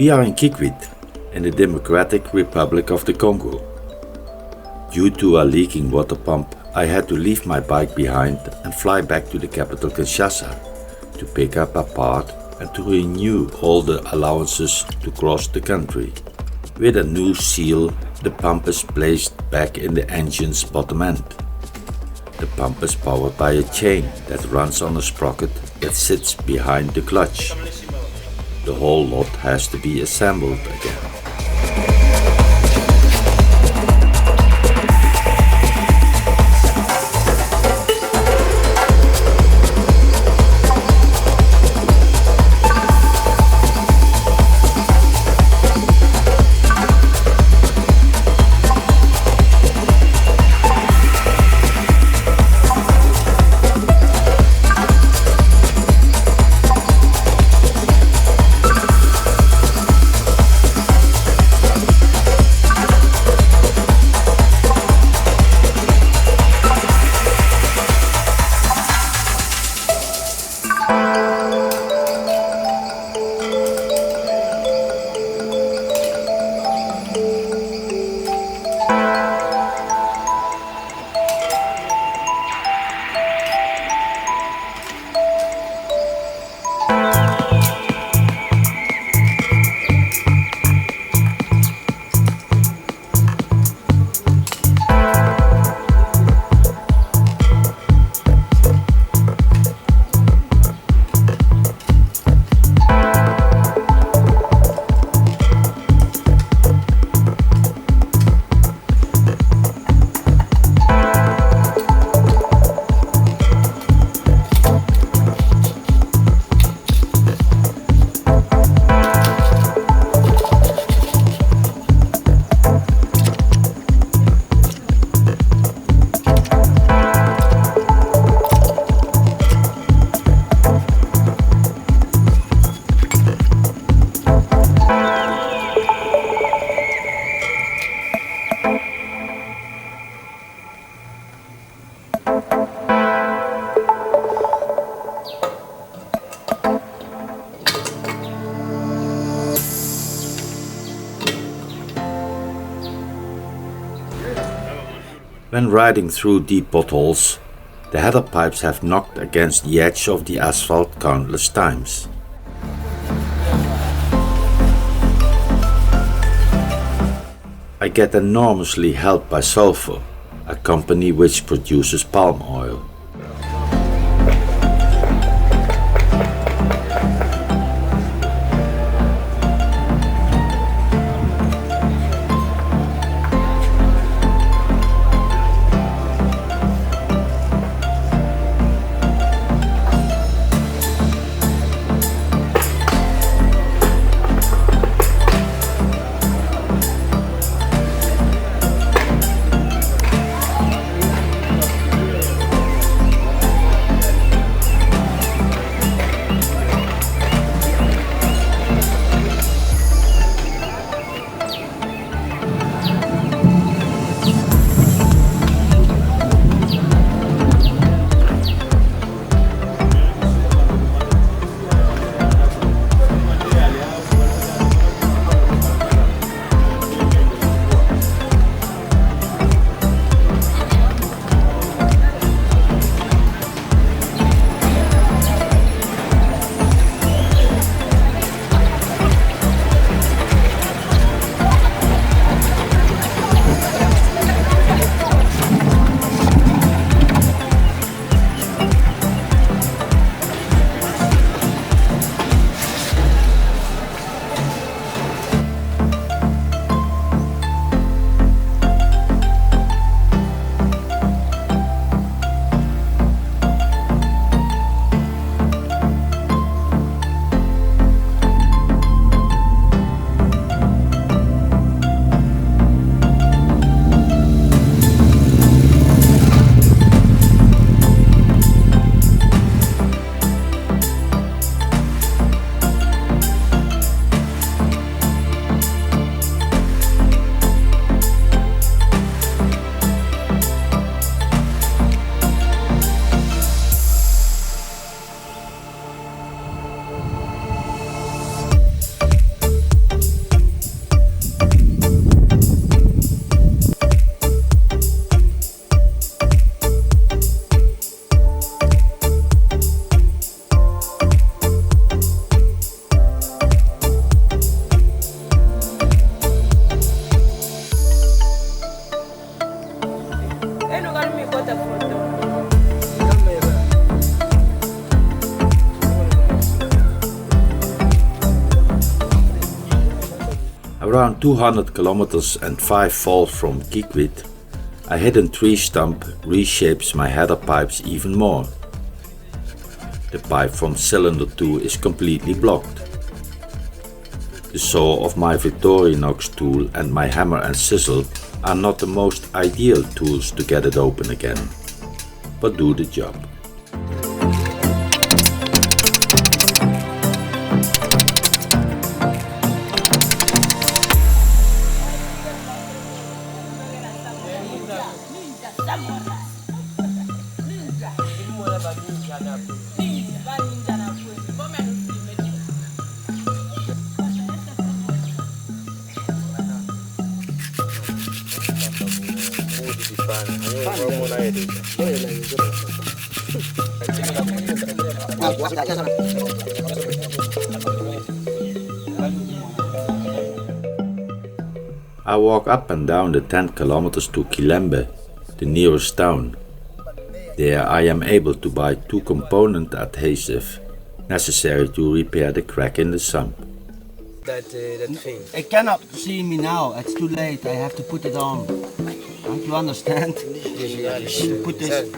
We are in Kikwit, in the Democratic Republic of the Congo. Due to a leaking water pump, I had to leave my bike behind and fly back to the capital Kinshasa to pick up a part and to renew all the allowances to cross the country. With a new seal, the pump is placed back in the engine's bottom end. The pump is powered by a chain that runs on a sprocket that sits behind the clutch. The whole lot has to be assembled again. When riding through deep potholes, the header pipes have knocked against the edge of the asphalt countless times. I get enormously helped by Sulfur, a company which produces palm oil. Around 200 kilometers and 5 falls from Kikwit, a hidden tree stump reshapes my header pipes even more. The pipe from cylinder 2 is completely blocked. The saw of my Victorinox tool and my hammer and chisel are not the most ideal tools to get it open again, but do the job. I walk up and down the 10 kilometers to Kilembe, the nearest town. There I am able to buy 2 component adhesive necessary to repair the crack in the sump. That thing. I cannot see me now, it's too late, I have to put it on. Don't you understand? Put this.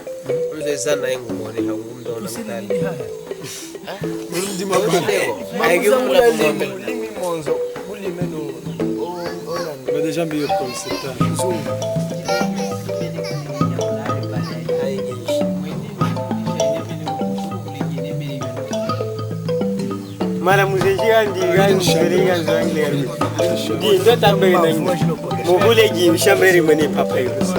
Mara muzejia ndiga nshiriga zangleri. Di ndo tambe na mugule ji shameri mani papa yus.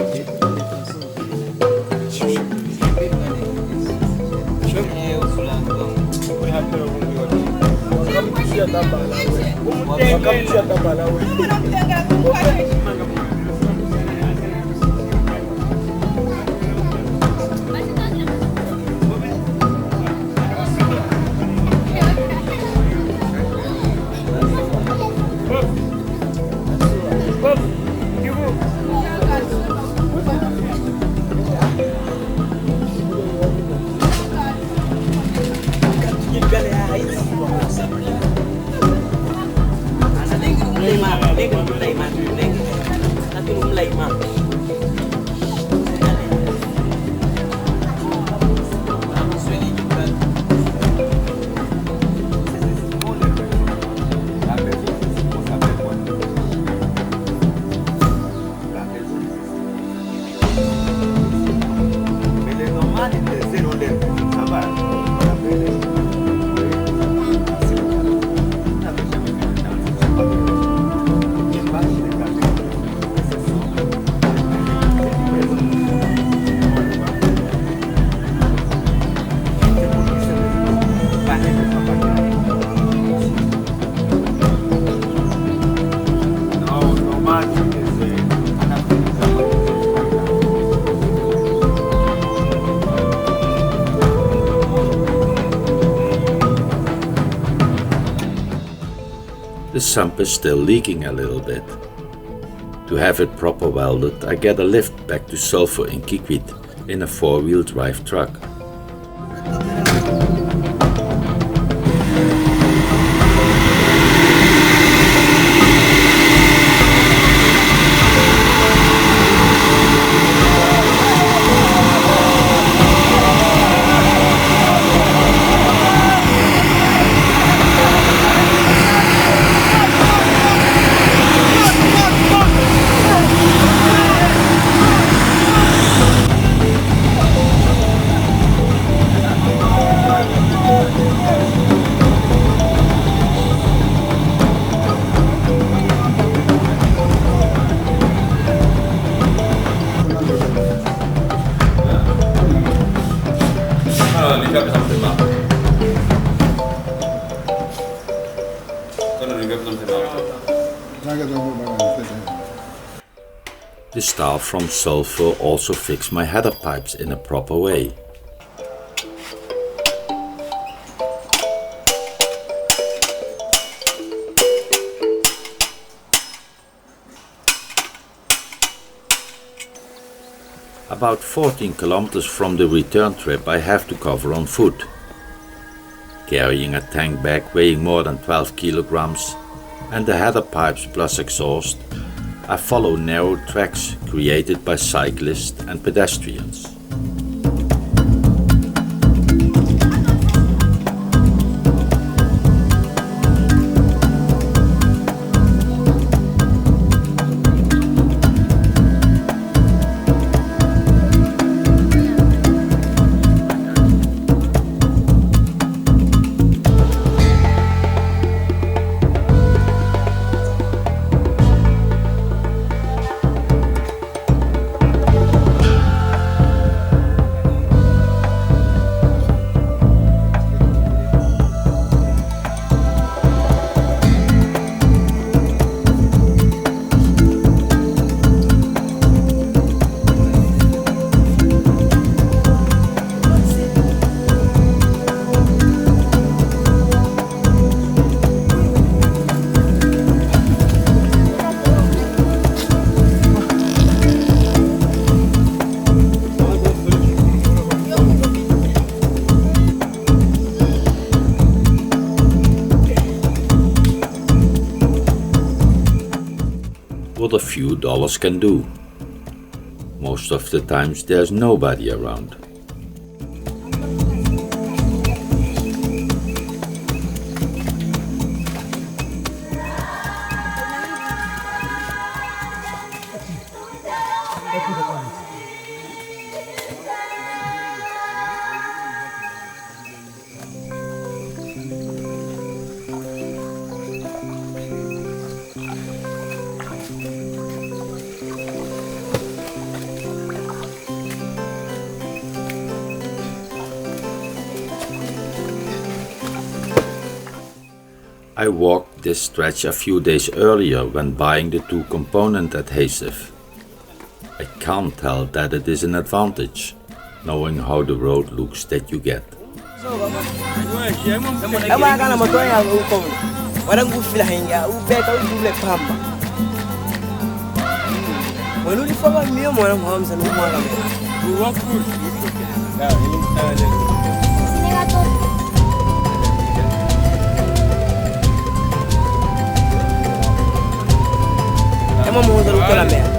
The sump is still leaking a little bit. To have it proper welded, I get a lift back to Sulphur in Kikwit in a 4-wheel drive truck. The staff from Sulphur also fixed my header pipes in a proper way. About 14 kilometers from the return trip I have to cover on foot. Carrying a tank bag weighing more than 12 kilograms, and the header pipes plus exhaust, I follow narrow tracks created by cyclists and pedestrians. What a few dollars can do. Most of the times there's nobody around. I walked this stretch a few days earlier when buying the two-component adhesive. I can't tell that it is an advantage, knowing how the road looks that you get. Emang mau terus ke lambe.